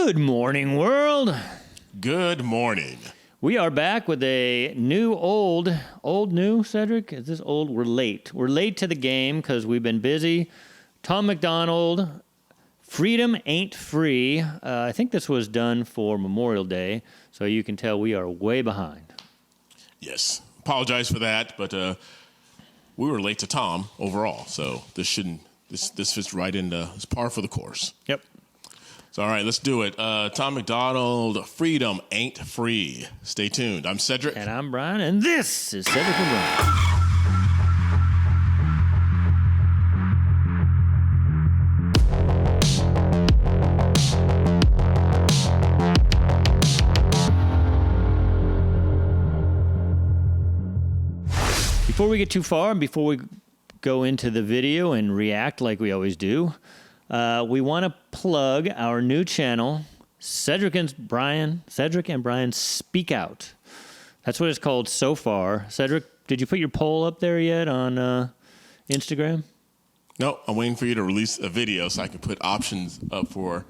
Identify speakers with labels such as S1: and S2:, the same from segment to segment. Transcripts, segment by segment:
S1: Good morning, world.
S2: Good morning.
S1: We are back with a new, old new, Cedric? Is this old? We're late. We're late to the game because we've been busy. Tom MacDonald, Freedom Ain't Free. I think this was done for Memorial Day, so you can tell we are way behind.
S2: Yes. Apologize for that, but we were late to Tom overall, so this fits right into, it's par for the course.
S1: Yep.
S2: So, all right, let's do it. Tom MacDonald, Freedom Ain't Free. Stay tuned. I'm Cedric.
S1: And I'm Brian, and this is Cedric and Brian. Before we get too far, and before we go into the video and react like we always do, we want to plug our new channel, Cedric and Brian Speak Out. That's what it's called so far. Cedric, did you put your poll up there yet on Instagram?
S2: No, I'm waiting for you to release a video so I can put options up for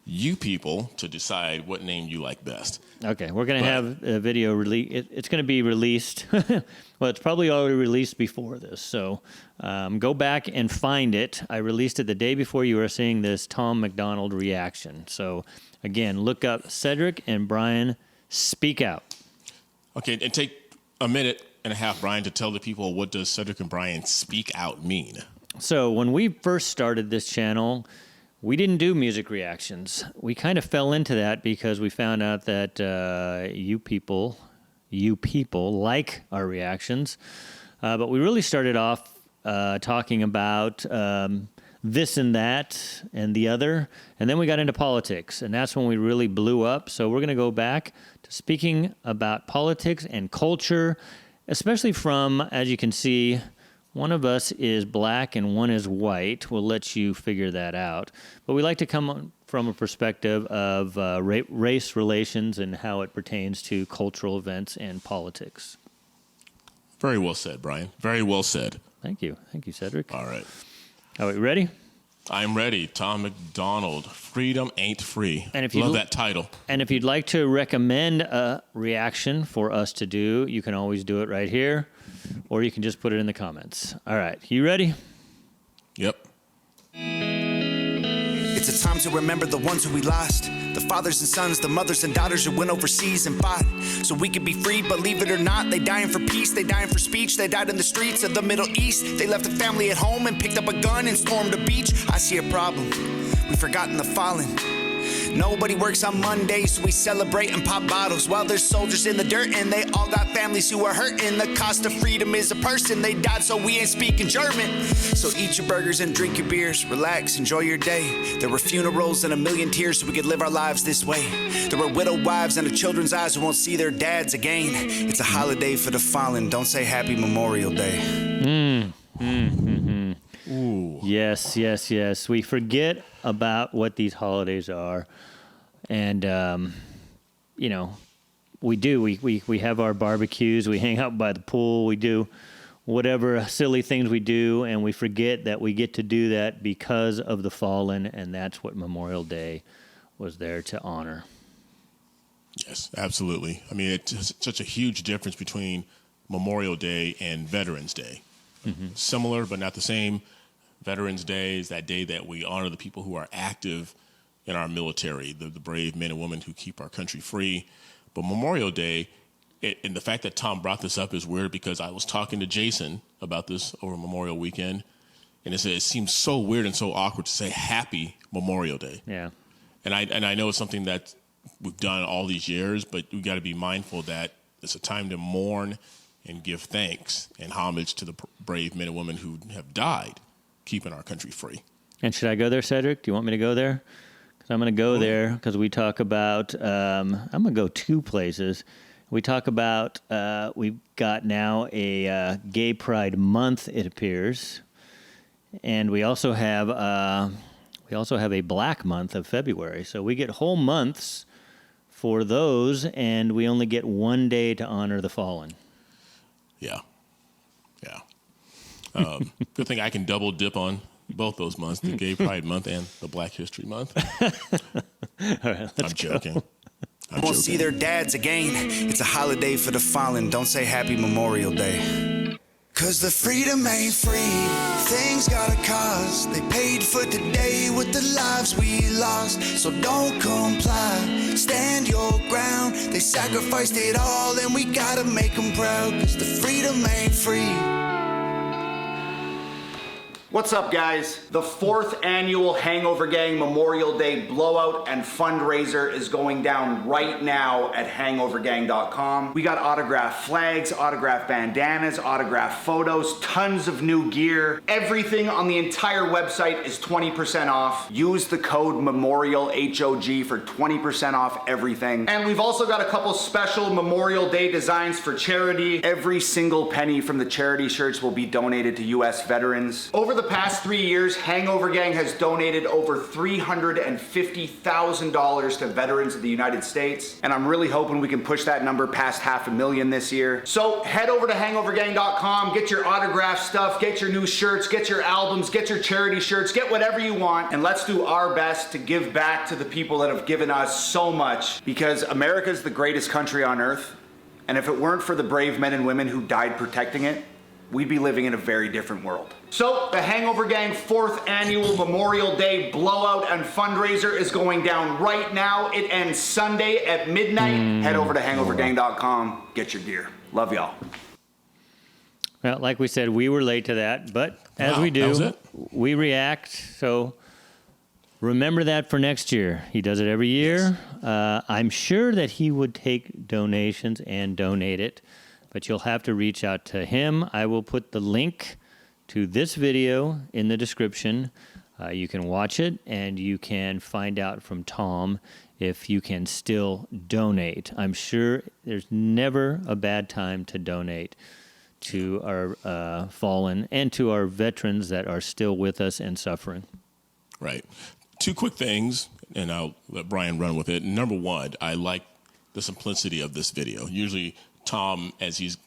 S2: you people to decide what name you like best.
S1: Okay, we're going to have a video release. It's going to be released. Well, it's probably already released before this, so go back and find it. I released it the day before you were seeing this Tom MacDonald reaction. So, again, look up Cedric and Brian Speak Out. Okay,
S2: and take a minute and a half, Brian, to tell the people what does Cedric and Brian Speak Out mean.
S1: So, when we first started this channel, we didn't do music reactions. We kind of fell into that because we found out that you people like our reactions. But we really started off talking about this and that and the other. And then we got into politics. And that's when we really blew up. So we're going to go back to speaking about politics and culture, especially from, as you can see, one of us is black and one is white. We'll let you figure that out. But we like to come from a perspective of race relations and how it pertains to cultural events and politics.
S2: Very well said, Brian. Very well said.
S1: Thank you. Thank you, Cedric.
S2: All right.
S1: Are we ready?
S2: I'm ready. Tom MacDonald, Freedom Ain't Free.
S1: And if
S2: Love that title.
S1: And if you'd like to recommend a reaction for us to do, you can always do it right here, or you can just put it in the comments. All right. You ready?
S2: Yep.
S3: It's a time to remember the ones who we lost. The fathers and sons, the mothers and daughters who went overseas and fought so we could be free. Believe it or not, they dying for peace, they dying for speech. They died in the streets of the Middle East. They left the family at home and picked up a gun and stormed a beach. I see a problem. We've forgotten the fallen. Nobody works on Mondays, so we celebrate and pop bottles while there's soldiers in the dirt and they all got families who are hurting. The cost of freedom is a person. They died so we ain't speaking German. So eat your burgers and drink your beers. Relax, enjoy your day. There were funerals and a million tears so we could live our lives this way. There were widowed wives and the children's eyes who won't see their dads again. It's a holiday for the fallen. Don't say Happy Memorial Day.
S1: Ooh. Yes. We forget about what these holidays are. And, we do. We have our barbecues. We hang out by the pool. We do whatever silly things we do. And we forget that we get to do that because of the fallen. And that's what Memorial Day was there to honor.
S2: Yes, absolutely. I mean, it's such a huge difference between Memorial Day and Veterans Day. Mm-hmm. Similar, but not the same. Veterans Day is that day that we honor the people who are active in our military, the brave men and women who keep our country free. But Memorial Day, and the fact that Tom brought this up is weird because I was talking to Jason about this over Memorial Weekend, and it seems so weird and so awkward to say Happy Memorial Day.
S1: Yeah.
S2: And I know it's something that we've done all these years, but we got to be mindful that it's a time to mourn and give thanks and homage to the brave men and women who have died keeping our country free. And
S1: should I go there, Cedric? Do you want me to go there? Because I'm going to go there because we talk about, I'm going to go two places. We talk about, we've got now a Gay Pride Month, it appears. And we also have a Black Month of February. So we get whole months for those, and we only get one day to honor the fallen.
S2: Yeah. Good thing I can double dip on both those months, the Gay Pride Month and the Black History Month.
S1: All right,
S2: I'm joking.
S3: Won't see their dads again. It's a holiday for the fallen. Don't say Happy Memorial Day. Cause the freedom ain't free. Things got a cost. They paid for today with the lives we lost. So don't comply. Stand your ground. They sacrificed it all and we gotta make them proud. Cause the freedom ain't free.
S4: What's up, guys? The 4th annual Hangover Gang Memorial Day blowout and fundraiser is going down right now at hangovergang.com. We got autographed flags, autographed bandanas, autographed photos, tons of new gear. Everything on the entire website is 20% off. Use the code Memorial HOG for 20% off everything. And we've also got a couple special Memorial Day designs for charity. Every single penny from the charity shirts will be donated to U.S. veterans. Over the past 3 years, Hangover Gang has donated over $350,000 to veterans of the United States, and I'm really hoping we can push that number past $500,000 this year. So head over to hangovergang.com, get your autograph stuff, get your new shirts, get your albums, get your charity shirts, get whatever you want, and let's do our best to give back to the people that have given us so much, because America is the greatest country on earth, and if it weren't for the brave men and women who died protecting it, we'd be living in a very different world. So, the Hangover Gang 4th Annual Memorial Day Blowout and Fundraiser is going down right now. It ends Sunday at midnight. Head over to hangovergang.com. Get your gear. Love y'all.
S1: Well, like we said, we were late to that, but as we do, we react. So remember that for next year. He does it every year. I'm sure that he would take donations and donate it, but you'll have to reach out to him. I will put the link to this video in the description. You can watch it, and you can find out from Tom if you can still donate. I'm sure there's never a bad time to donate to our fallen and to our veterans that are still with us and suffering.
S2: Right. 2 quick things, and I'll let Brian run with it. Number one, I like the simplicity of this video. Usually Tom, as he's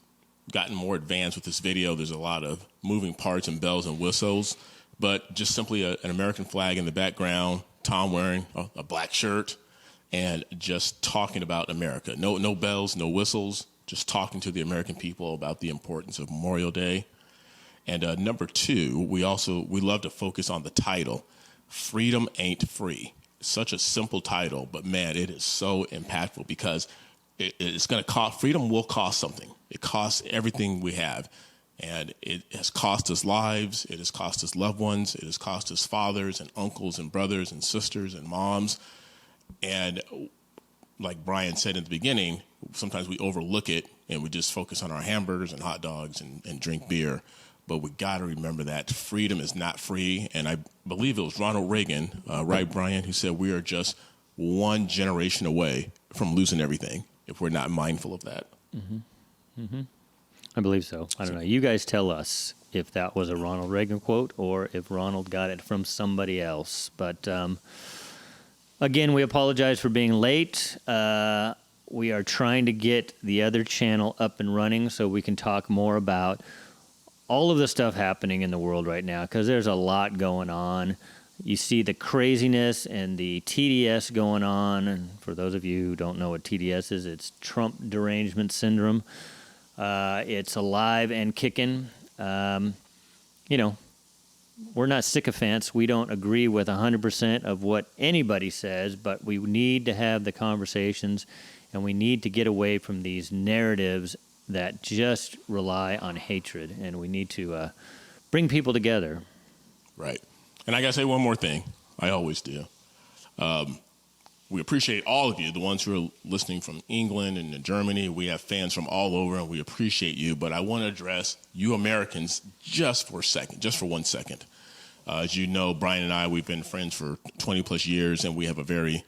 S2: gotten more advanced with this video, there's a lot of moving parts and bells and whistles, but just simply an American flag in the background, Tom wearing a black shirt, and just talking about America. No bells, no whistles, just talking to the American people about the importance of Memorial Day. And number 2, we love to focus on the title, Freedom Ain't Free. Such a simple title, but man, it is so impactful because it's going to cost. Freedom will cost something. It costs everything we have, and it has cost us lives. It has cost us loved ones. It has cost us fathers and uncles and brothers and sisters and moms. And like Brian said in the beginning, sometimes we overlook it and we just focus on our hamburgers and hot dogs and drink beer. But we got to remember that freedom is not free. And I believe it was Ronald Reagan, right, Brian, who said we are just one generation away from losing everything if we're not mindful of that.
S1: Mm-hmm. Mm-hmm. I believe so. I don't know. You guys tell us if that was a Ronald Reagan quote or if Ronald got it from somebody else. But again, we apologize for being late. We are trying to get the other channel up and running so we can talk more about all of the stuff happening in the world right now, because there's a lot going on. You see the craziness and the TDS going on. And for those of you who don't know what TDS is, it's Trump derangement syndrome. It's alive and kicking. We're not sycophants. We don't agree with 100% of what anybody says, but we need to have the conversations, and we need to get away from these narratives that just rely on hatred, and we need to bring people together.
S2: Right. And I got to say one more thing. I always do. We appreciate all of you, the ones who are listening from England and Germany. We have fans from all over, and we appreciate you. But I want to address you Americans just for 1 second. As you know, Brian and I, we've been friends for 20-plus years, and we have a very,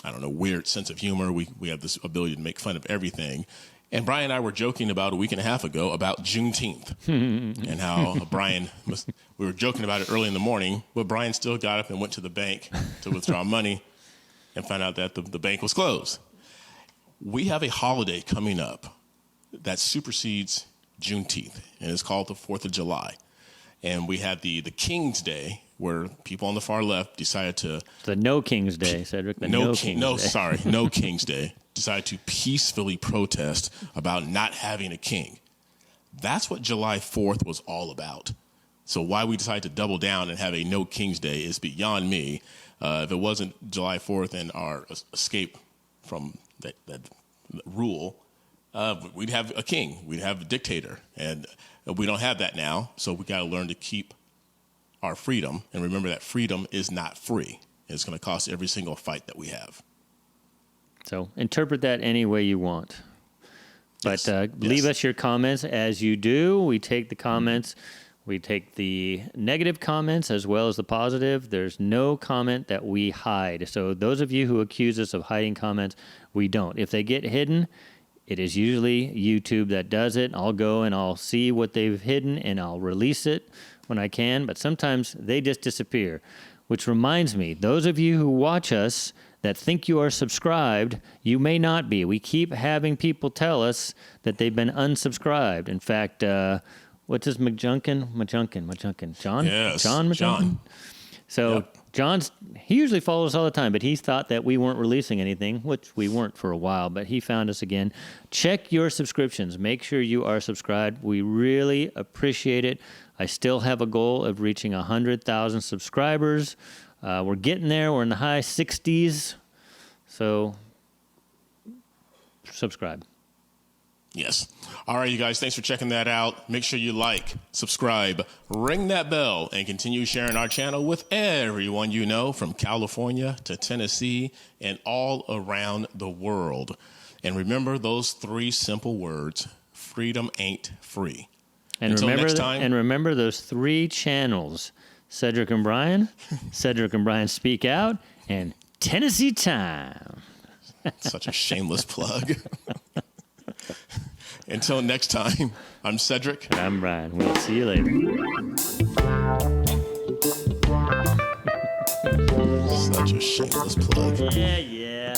S2: weird sense of humor. We have this ability to make fun of everything. And Brian and I were joking about a week and a half ago about Juneteenth and how we were joking about it early in the morning, but Brian still got up and went to the bank to withdraw money and found out that the bank was closed. We have a holiday coming up that supersedes Juneteenth, and it's called the 4th of July. And we had the King's Day, where people on the far left decided to...
S1: The No King's Day, Cedric. No
S2: King's Day. Decided to peacefully protest about not having a king. That's what July 4th was all about. So why we decided to double down and have a No King's Day is beyond me. If it wasn't July 4th and our escape from that rule, we'd have a king. We'd have a dictator. And we don't have that now, so we got to learn to keep our freedom. And remember that freedom is not free. It's going to cost every single fight that we have.
S1: So interpret that any way you want. But
S2: Yes.
S1: leave us your comments as you do. We take the comments. We take the negative comments as well as the positive. There's no comment that we hide. So those of you who accuse us of hiding comments, we don't. If they get hidden, it is usually YouTube that does it. I'll go and I'll see what they've hidden and I'll release it when I can. But sometimes they just disappear, which reminds me, those of you who watch us that think you are subscribed, you may not be. We keep having people tell us that they've been unsubscribed. In fact, what's his Majunkin? John?
S2: Yes,
S1: John Majunkin?
S2: John.
S1: So
S2: Yep.
S1: he usually follows us all the time, but he thought that we weren't releasing anything, which we weren't for a while, but he found us again. Check your subscriptions. Make sure you are subscribed. We really appreciate it. I still have a goal of reaching 100,000 subscribers. We're getting there. We're in the high 60s. So subscribe.
S2: Yes. All right, you guys, thanks for checking that out. Make sure you like, subscribe, ring that bell, and continue sharing our channel with everyone you know from California to Tennessee and all around the world. And remember those 3 simple words: freedom ain't free.
S1: And
S2: Until
S1: remember,
S2: next time.
S1: and remember those 3 channels: Cedric and Brian, Cedric and Brian Speak Out, and Tennessee Time.
S2: Such a shameless plug. Until next time, I'm Cedric.
S1: And I'm Brian. We'll see you later.
S2: Such a shameless plug.
S1: Yeah.